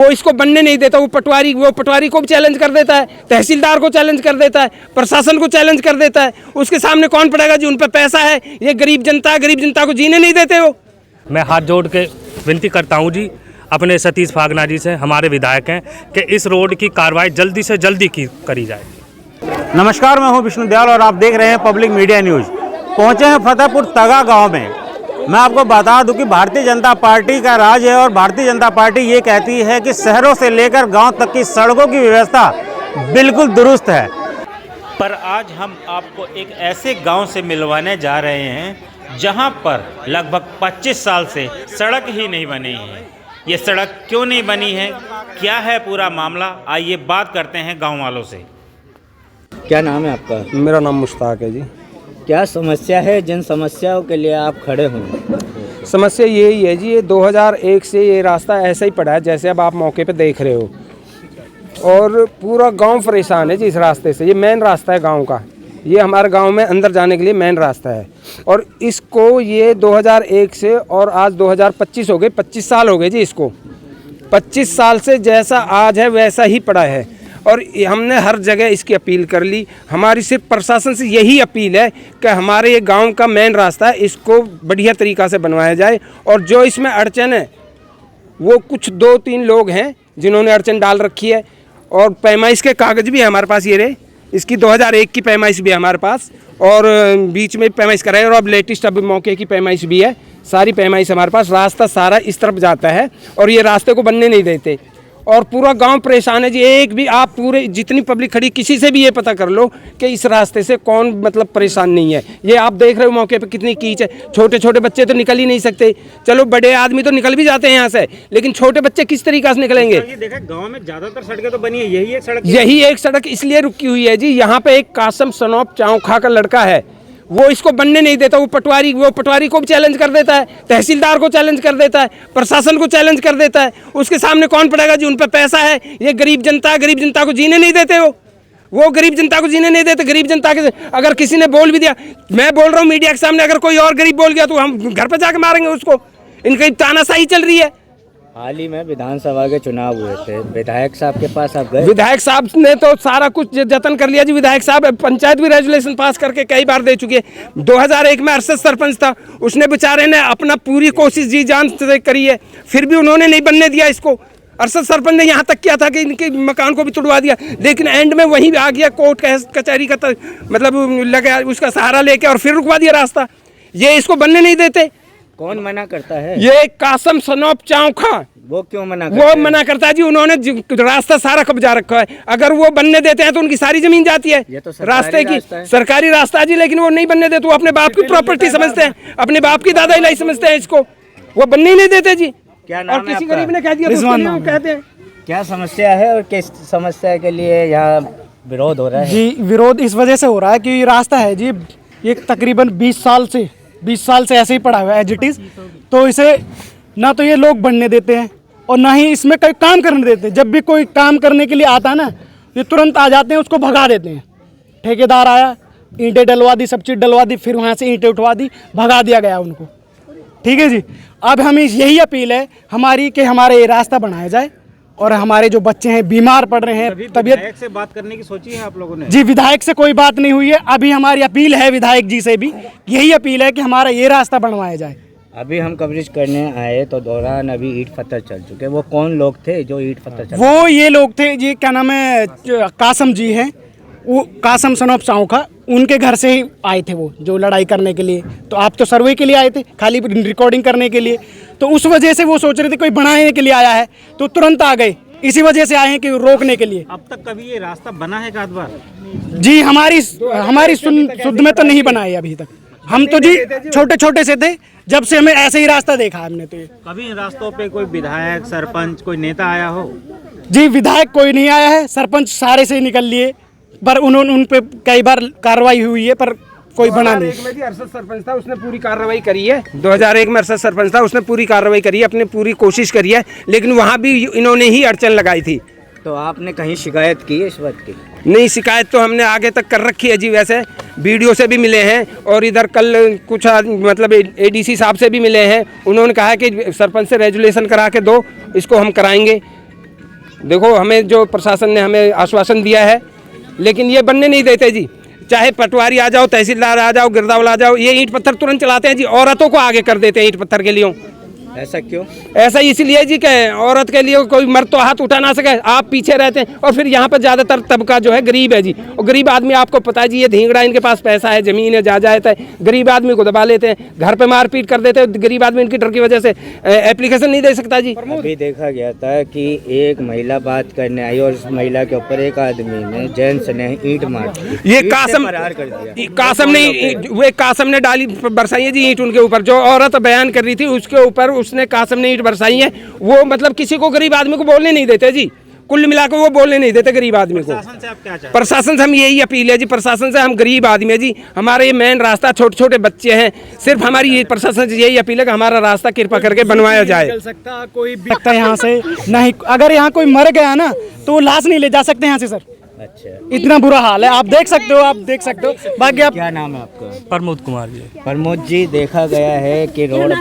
वो इसको बनने नहीं देता। वो पटवारी को भी चैलेंज कर देता है, तहसीलदार को चैलेंज कर देता है, प्रशासन को चैलेंज कर देता है। उसके सामने कौन पड़ेगा जी? उन पर पैसा है। ये गरीब जनता को जीने नहीं देते हो। मैं हाथ जोड़ के विनती करता हूँ जी अपने सतीश फागना जी से, हमारे विधायक हैं, कि इस रोड की कार्रवाई जल्दी से जल्दी करी जाए। नमस्कार, मैं हूं विष्णु दयाल और आप देख रहे हैं पब्लिक मीडिया न्यूज़। पहुंचे हैं फतेहपुर तगा गांव में। मैं आपको बता दूं कि भारतीय जनता पार्टी का राज है और भारतीय जनता पार्टी ये कहती है कि शहरों से लेकर गांव तक की सड़कों की व्यवस्था बिल्कुल दुरुस्त है। पर आज हम आपको एक ऐसे गांव से मिलवाने जा रहे हैं जहां पर लगभग 25 साल से सड़क ही नहीं बनी है। ये सड़क क्यों नहीं बनी है, क्या है पूरा मामला, आइए बात करते हैं गाँव वालों से। क्या नाम है आपका? मेरा नाम मुश्ताक है जी। क्या समस्या है, जिन समस्याओं के लिए आप खड़े हुए? समस्या यही है जी, ये 2001 से ये रास्ता ऐसा ही पड़ा है जैसे अब आप मौके पे देख रहे हो, और पूरा गांव परेशान है जी इस रास्ते से। ये मेन रास्ता है गांव का, ये हमारे गांव में अंदर जाने के लिए मेन रास्ता है। और इसको ये 2001 से और आज 2025 हो गए, 25 साल हो गए जी इसको। 25 साल से जैसा आज है वैसा ही पड़ा है। और हमने हर जगह इसकी अपील कर ली। हमारी सिर्फ प्रशासन से यही अपील है कि हमारे ये गांव का मेन रास्ता है, इसको बढ़िया तरीक़ा से बनवाया जाए। और जो इसमें अड़चन है वो कुछ 2-3 लोग हैं जिन्होंने अड़चन डाल रखी है। और पैमाइश के कागज़ भी है हमारे पास, ये रहे, इसकी 2001 की पैमाइश भी है हमारे पास, और बीच में पैमाइश कराई, और अब लेटेस्ट अब मौके की पैमाइश भी है। सारी पैमाइश हमारे पास। रास्ता सारा इस तरफ जाता है और ये रास्ते को बनने नहीं देते, और पूरा गांव परेशान है जी। एक भी आप पूरे जितनी पब्लिक खड़ी, किसी से भी ये पता कर लो कि इस रास्ते से कौन मतलब परेशान नहीं है। ये आप देख रहे हो मौके पे कितनी कीच है। छोटे छोटे बच्चे तो निकल ही नहीं सकते। चलो बड़े आदमी तो निकल भी जाते हैं यहाँ से, लेकिन छोटे बच्चे किस तरीके से निकलेंगे? ये देखा, गांव में ज्यादातर सड़कें तो बनी है, यही एक सड़क इसलिए रुकी हुई है जी। यहाँ पे एक कासम सनोप चौखा का लड़का है, वो इसको बनने नहीं देता। वो पटवारी को भी चैलेंज कर देता है, तहसीलदार को चैलेंज कर देता है, प्रशासन को चैलेंज कर देता है। उसके सामने कौन पड़ेगा जी? उन पर पैसा है। ये गरीब जनता को जीने नहीं देते हो। वो गरीब जनता को जीने नहीं देते। गरीब जनता के अगर किसी ने बोल भी दिया, मैं बोल रहा हूँ मीडिया के सामने, अगर कोई और गरीब बोल गया तो हम घर पर जाके मारेंगे उसको। इनकी तानाशाही चल रही है। हाल ही में विधानसभा के चुनाव हुए थे, विधायक साहब के पास आप गए? विधायक साहब ने तो सारा कुछ जतन कर लिया जी। विधायक साहब पंचायत भी रेजुलेशन पास करके कई बार दे चुके हैं। 2001 में अरशद सरपंच था, उसने बेचारे ने अपना पूरी कोशिश जी जान से करी है, फिर भी उन्होंने नहीं बनने दिया इसको। अरशद सरपंच ने यहाँ तक किया था कि इनके मकान को भी तुड़वा दिया, लेकिन एंड में वहीं आ गया कोर्ट कचहरी का मतलब लगा, उसका सहारा लेके और फिर रुकवा दिया रास्ता। ये इसको बनने नहीं देते। कौन मना करता है? ये कासम सनोप चौखा। वो क्यों मना करता वो है? मना करता है जी, उन्होंने रास्ता सारा कब्जा रखा है। अगर वो बनने देते हैं तो उनकी सारी जमीन जाती है। ये तो रास्ते की रास्ता है। सरकारी रास्ता है जी, लेकिन वो नहीं बनने देते। वो अपने बाप की प्रॉपर्टी समझते हैं, अपने बाप की दादा इलाई समझते हैं इसको। वो बनने ही नहीं देते जी। क्या नाम और है किसी आपका? गरीब ने कह दिया तो उसके लिए वो कहते हैं। क्या समस्या है और किस समस्या के लिए यहाँ विरोध हो रहा है? जी, विरोध इस वजह से हो रहा है कि ये रास्ता है जी, ये तकरीबन 20 साल से ऐसे ही पड़ा हुआ है एज इट इज़। तो इसे ना तो ये लोग बनने देते हैं और ना ही इसमें कोई काम करने देते हैं। जब भी कोई काम करने के लिए आता है ना, ये तुरंत आ जाते हैं, उसको भगा देते हैं। ठेकेदार आया, ईंटें डलवा दी, सब चीज़ डलवा दी, फिर वहाँ से ईंटें उठवा दी, भगा दिया गया उनको। ठीक है जी। अब हमें यही अपील है हमारी कि हमारे ये रास्ता बनाया जाए, और हमारे जो बच्चे हैं बीमार पड़ रहे हैं, तबीयत से बात करने की सोची है आप लोगों ने? जी, विधायक से कोई बात नहीं हुई है। अभी हमारी अपील है विधायक जी से भी, यही अपील है कि हमारा ये रास्ता बनवाया जाए। अभी हम कवरेज करने आए तो दौरान अभी ईंट पत्थर चल चुके। वो कौन लोग थे जो ईंट पत्थर चल? वो ये लोग थे जी, क्या नाम है, कासम जी हैं, वो कासम सनोप चौखा, उनके घर से ही आए थे वो, जो लड़ाई करने के लिए। तो आप तो सर्वे के लिए आए थे, खाली रिकॉर्डिंग करने के लिए, तो उस वजह से वो सोच रहे थे कोई बनाने के लिए आया है, तो तुरंत आ गए। इसी वजह से आए हैं कि रोकने के लिए। अब तक कभी ये रास्ता बना है एक बार? जी, हमारी शुद्ध में तो नहीं बना है अभी तक। हम तो जी छोटे छोटे से थे जब से हमें ऐसे ही रास्ता देखा हमने। तो कभी इन रास्तों पे कोई विधायक, सरपंच, कोई नेता आया हो? जी, विधायक कोई नहीं आया है, सरपंच सारे से निकल लिए, पर उन्होंने उन पे कई बार कार्रवाई हुई है, पर कोई बना नहीं। 2001 में जी अरशद सरपंच था, उसने पूरी कार्रवाई करी है। 2001 में अरशद सरपंच था, उसने पूरी कार्रवाई करी है, अपनी पूरी कोशिश करी है, लेकिन वहाँ भी इन्होंने ही अड़चन लगाई थी। तो आपने कहीं शिकायत की है इस बात की? नहीं, शिकायत तो हमने आगे तक कर रखी है जी। वैसे वीडियो से भी मिले हैं, और इधर कल कुछ मतलब एडीसी साहब से भी मिले हैं। उन्होंने कहा कि सरपंच से रेजुलेशन करा के दो, इसको हम कराएंगे। देखो हमें जो प्रशासन ने हमें आश्वासन दिया है, लेकिन ये बनने नहीं देते जी। चाहे पटवारी आ जाओ, तहसीलदार आ जाओ, गिरदावल आ जाओ, ये ईंट पत्थर तुरंत चलाते हैं जी। औरतों को आगे कर देते हैं ईंट पत्थर के लिए। ऐसा क्यों? ऐसा इसलिए जी कि औरत के लिए कोई मर्द तो हाथ उठा ना सके, आप पीछे रहते हैं। और फिर यहाँ पर ज़्यादातर तबका जो है गरीब है जी, और गरीब आदमी आपको पता है जी, ये धींगड़ा, इनके पास पैसा है, ज़मीन है, जायदाद है, गरीब आदमी को दबा लेते हैं, घर पे मारपीट कर देते हैं। गरीब आदमी इनकी डर की वजह से एप्लीकेशन नहीं दे सकता जी। अभी देखा गया था कि एक महिला बात करने आई और उस महिला के ऊपर एक आदमी ने, जेंट्स ने ईंट मार दी। ये कासम फरार कर दिया। कासम ने डाली बरसाई है जी ईंट उनके ऊपर। जो औरत बयान कर रही थी उसके ऊपर उसने कासम ने ईंट बरसाई है। वो मतलब किसी को, गरीब आदमी को बोलने नहीं देते जी। कुल मिलाकर वो बोलने नहीं देते गरीब आदमी को। प्रशासन से आप क्या चाहते हैं? प्रशासन से हम यही अपील है जी, प्रशासन से, हम गरीब आदमी है जी, हमारे ये मेन रास्ता, छोटे छोटे बच्चे हैं, सिर्फ हमारी ये प्रशासन से यही अपील है कि हमारा रास्ता कृपा करके बनवाया जाए। चल सकता कोई भी सकता यहाँ से नहीं, अगर यहाँ कोई मर गया ना तो वो लाश नहीं ले जा सकते यहाँ से सर। अच्छा, इतना बुरा हाल है, आप देख सकते हो, आप देख सकते हो। बाकी आप, क्या नाम है आपका? प्रमोद कुमार जी। प्रमोद जी, देखा गया है कि रोड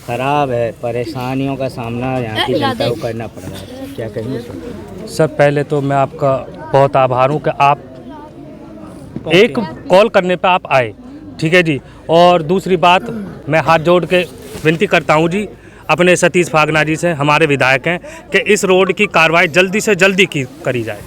खराब है, परेशानियों का सामना यहाँ की जनता को करना पड़ रहा है, क्या कहेंगे सर? सर पहले तो मैं आपका बहुत आभार हूँ कि आप एक कॉल करने पे आप आए, ठीक है जी। और दूसरी बात, मैं हाथ जोड़ के विनती करता हूँ जी अपने सतीश फागना जी से, हमारे विधायक हैं, कि इस रोड की कार्रवाई जल्दी से जल्दी करी जाए।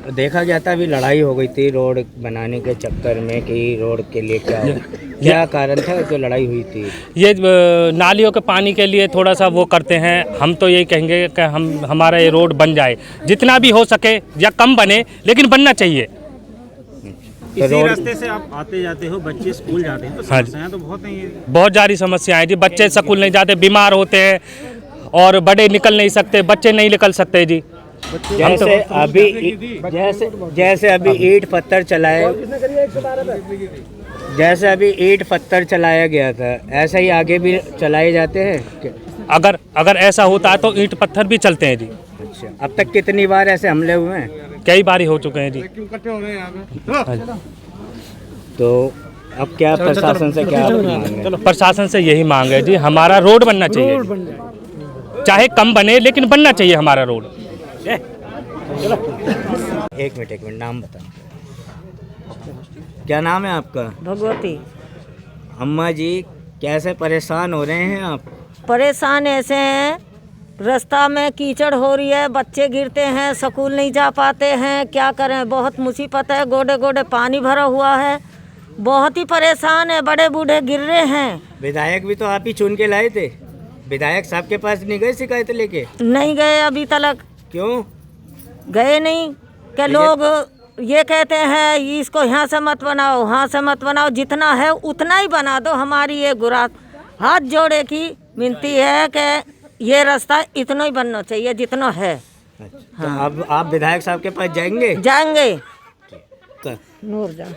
देखा गया था अभी लड़ाई हो गई थी रोड बनाने के चक्कर में कि रोड के लिए क्या कारण था जो लड़ाई हुई थी? ये नालियों के पानी के लिए थोड़ा सा वो करते हैं। हम तो यही कहेंगे कि हमारा ये रोड बन जाए, जितना भी हो सके, या कम बने लेकिन बनना चाहिए। इसी रास्ते से आप आते जाते हो, बच्चे स्कूल जाते हैं, तो हाँ, समस्याएं तो बहुत हैं। बहुत सारी समस्याएं हैं जी। बच्चे स्कूल नहीं जाते, बीमार होते हैं, और बड़े निकल नहीं सकते, बच्चे नहीं निकल सकते जी। जैसे अभी ईंट पत्थर चलाया गया था, ऐसा ही आगे भी चलाए जाते हैं? अगर ऐसा होता है तो ईंट पत्थर भी चलते हैं जी। अच्छा, अब तक कितनी बार ऐसे हमले हुए हैं? कई बारी हो चुके हैं जी। तो अब क्या प्रशासन से क्या मांग है? प्रशासन से यही मांग है जी, हमारा रोड बनना चाहिए, चाहे कम बने लेकिन बनना चाहिए हमारा रोड। एक मिनट, नाम बताओ। क्या नाम है आपका? भगवती। अम्मा जी, कैसे परेशान हो रहे हैं आप? परेशान ऐसे हैं, रास्ता में कीचड़ हो रही है, बच्चे गिरते हैं, स्कूल नहीं जा पाते हैं, क्या करें, बहुत मुसीबत है, गोडे गोडे पानी भरा हुआ है, बहुत ही परेशान है, बड़े बूढ़े गिर रहे हैं। विधायक भी तो आप ही चुन के लाए थे, विधायक साहब के पास नहीं गए शिकायत लेके? नहीं गए अभी तक। क्यों गए नहीं? क्या लोग ये कहते हैं इसको यहाँ से मत बनाओ, वहाँ से मत बनाओ, जितना है उतना ही बना दो। हमारी ये गुरात हाथ जोड़े की विनती है कि ये रास्ता इतना ही बनना चाहिए जितना है। तो अब आप विधायक साहब के पास जाएंगे? जाएंगे। नूरजहां,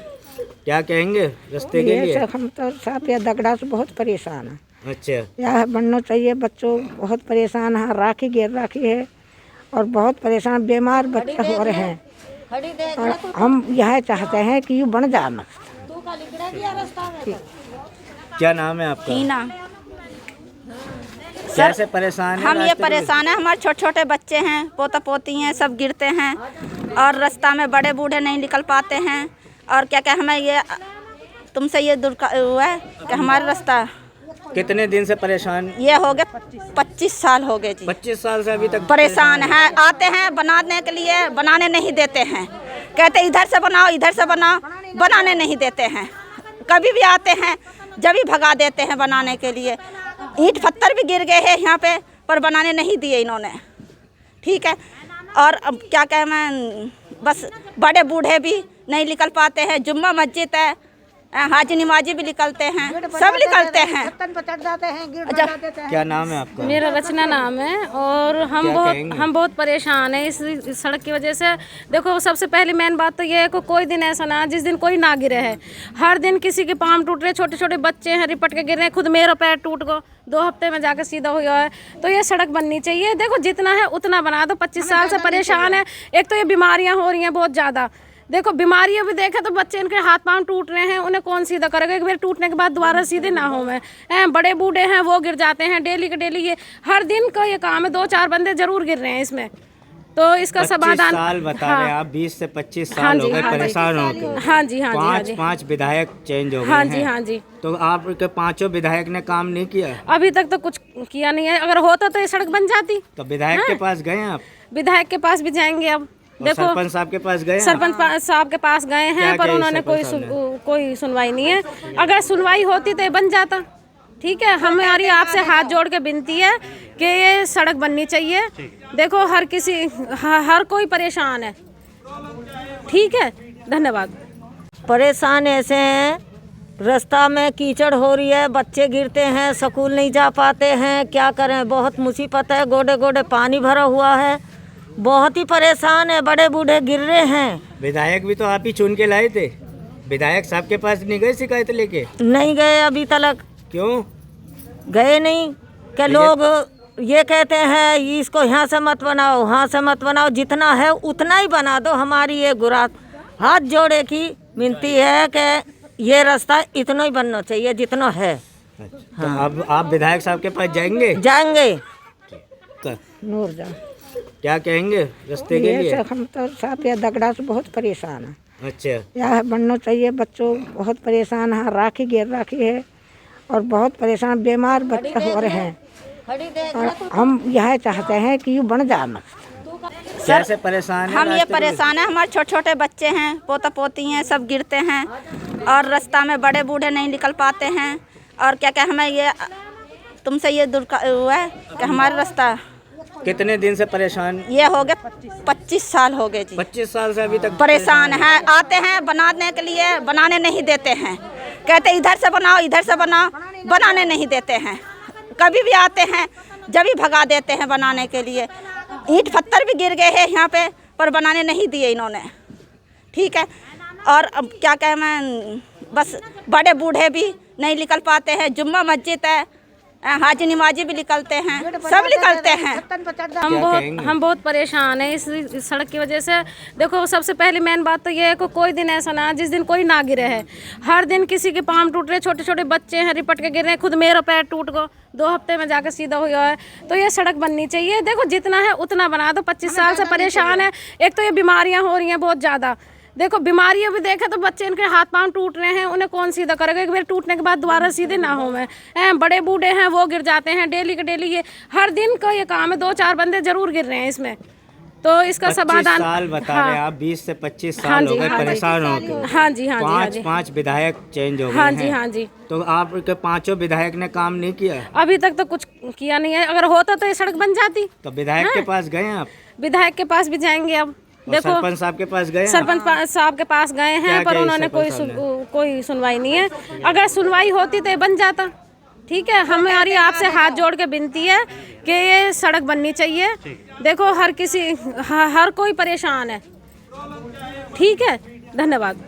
क्या कहेंगे रास्ते के लिए? हम तो साहब ये दगड़ा से बहुत परेशान है। अच्छा, यह बनना चाहिए, बच्चों बहुत परेशान है, राखी गिर राखी है और बहुत परेशान, बीमार बच्चे हो रहे हैं, और हम यह चाहते हैं कि ये बन जाए। क्या नाम है आपका? हीना। कैसे परेशान है? हम ये परेशान है, हमारे छोटे छोटे बच्चे हैं, पोता पोती हैं, सब गिरते हैं, और रास्ता में बड़े बूढ़े नहीं निकल पाते हैं। और क्या क्या हमें ये तुमसे ये हुआ है कि हमारा रास्ता कितने दिन से परेशान? ये हो गए 25 साल हो गए जी। 25 साल से अभी तक परेशान है। आते हैं बनाने के लिए, बनाने नहीं देते हैं, कहते इधर से बनाओ, इधर से बनाओ, बनाने नहीं देते हैं। कभी भी आते हैं जब भी भगा देते हैं बनाने के लिए। ईंट पत्थर भी गिर गए हैं यहाँ पे, पर बनाने नहीं दिए इन्होंने, ठीक है। और अब क्या कहें, मैं बस बड़े बूढ़े भी नहीं निकल पाते हैं, जुम्मा मस्जिद है, हाजी नमाजी भी निकलते हैं, सब निकलते हैं। क्या नाम है आपका? मेरा रचना नाम है, और हम बहुत परेशान हैं इस सड़क की वजह से। देखो, सबसे पहली मेन बात तो ये है कि कोई दिन ऐसा ना जिस दिन कोई ना गिरे है। हर दिन किसी के पाँव टूट रहे, छोटे छोटे बच्चे हैं रिपट के गिर रहे हैं, खुद मेरा पैर टूट गया 2 हफ्ते में जाकर सीधा हुआ है। तो ये सड़क बननी चाहिए। देखो, जितना है उतना बना दो। 25 साल से परेशान है। एक तो ये बीमारियाँ हो रही हैं बहुत ज़्यादा। देखो, बीमारियों भी देखे तो बच्चे इनके हाथ पांव टूट रहे हैं, उन्हें कौन सीधा करेगा? एक बार टूटने के बाद दोबारा सीधे ना हो में। बड़े बूढ़े हैं, वो गिर जाते हैं डेली के डेली। ये हर दिन का ये काम है, 2-4 बंदे जरूर गिर रहे हैं इसमें। तो इसका 25 समाधान साल बता हाँ। रहे हैं आप, 20 से 25 हाँ साल जी, हो गए हाँ जी। परेशान हो के। हाँ जी, हाँ जी, हाँ जी। पांच विधायक चेंज हो गए हाँ जी, हैं। हाँ जी। तो आपके पांचों विधायक ने काम नहीं किया? अभी तक तो कुछ किया नहीं है, अगर होता तो ये सड़क बन जाती। तो विधायक के पास गए आप? विधायक के पास भी जाएंगे अब। और देखो सरपंच साहब के पास गए? सरपंच साहब के पास गए हैं, क्या पर कहे उन्होंने सरपंच कोई सुनवाई नहीं है। अगर सुनवाई होती तो ये बन जाता। ठीक है, हमारी आपसे हाथ जोड़ के विनती है कि ये सड़क बननी चाहिए। देखो हर कोई परेशान है। ठीक है, धन्यवाद। परेशान ऐसे हैं, रास्ता में कीचड़ हो रही है, बच्चे गिरते हैं, स्कूल नहीं जा पाते हैं, क्या करें, बहुत मुसीबत है, गोडे गोडे पानी भरा हुआ है, बहुत ही परेशान है, बड़े बूढ़े गिर रहे हैं। विधायक भी तो आप ही चुन के लाए थे, विधायक साहब के पास नहीं गए शिकायत लेके? नहीं गए अभी तक। क्यों गए नहीं? कि लोग ये कहते हैं इसको यहाँ से मत बनाओ, वहाँ से मत बनाओ, जितना है उतना ही बना दो। हमारी ये गुरात हाथ जोड़े की विनती है कि ये रास्ता इतना ही बनना चाहिए जितना है। तो अब आप विधायक साहब के पास जाएंगे? जाएंगे। नूर जा क्या कहेंगे रास्ते के लिए? हम तो साथ या दगड़ा से बहुत परेशान है। अच्छा, यह बनना चाहिए, बच्चों बहुत परेशान है, राखी गिर राखी है और बहुत परेशान बीमार बच्चे हो रहे हैं, और हम यह चाहते हैं कि ये बन जाए। कैसे परेशान है? हम ये परेशान है, हमारे छोटे छोटे बच्चे हैं, पोता पोती हैं, सब गिरते हैं और रास्ता में बड़े बूढ़े नहीं निकल पाते हैं। और क्या क्या हमें ये तुमसे ये हुआ है कि हमारा रास्ता कितने दिन से परेशान? ये हो गए 25 साल हो गए जी। 25 साल से अभी तक परेशान है। आते हैं बनाने के लिए, बनाने नहीं देते हैं, कहते इधर से बनाओ, इधर से बनाओ, बनाने नहीं देते हैं। कभी भी आते हैं जब भी भगा देते हैं बनाने के लिए। ईंट पत्थर भी गिर गए हैं यहाँ पे, पर बनाने नहीं दिए इन्होंने। ठीक है, और अब क्या कहें, मैं बस बड़े बूढ़े भी नहीं निकल पाते हैं। जुम्मा मस्जिद है, हाजी नमाजी भी निकलते हैं, सब निकलते हैं। हम बहुत परेशान हैं इस सड़क की वजह से। देखो सबसे पहली मेन बात तो ये है कि कोई दिन ऐसा ना जिस दिन कोई ना गिरे है। हर दिन किसी के पाँव टूट रहे, छोटे छोटे बच्चे हैं रिपट के गिर रहे हैं। खुद मेरा पैर टूट गया 2 हफ्ते में जाकर सीधा हुआ है। तो ये सड़क बननी चाहिए। देखो जितना है उतना बना दो। 25 साल से परेशान है। एक तो ये बीमारियाँ हो रही हैं बहुत ज़्यादा। देखो बीमारियाँ भी देखें तो बच्चे इनके हाथ पांव टूट रहे हैं, उन्हें कौन सीधा करेगा? एक बार टूटने के बाद दोबारा सीधे ना हो। मैं बड़े बूढ़े हैं वो गिर जाते हैं डेली के डेली। ये हर दिन का ये काम है, 2-4 बंदे जरूर गिर रहे हैं इसमें। तो इसका समाधान 25 साल बता रहे हैं आप, 20 से 25 साल हो गए परेशान हो के। हाँ जी, हाँ जी। पांच विधायक चेंज हो गए हाँ हैं। जी, हाँ जी। तो आपके पांचों विधायक ने काम नहीं किया? अभी तक तो कुछ किया नहीं है, अगर होता तो ये सड़क बन जाती। तो विधायक के पास गए आप? विधायक के पास भी जाएंगे अब। देखो सरपंच साहब के पास गए? सरपंच साहब के पास गए हैं, पर उन्होंने कोई सुनवाई नहीं है। अगर सुनवाई होती तो ये बन जाता। ठीक है, हमारी आपसे हाथ जोड़ के विनती है कि ये सड़क बननी चाहिए। देखो हर कोई परेशान है। ठीक है, धन्यवाद।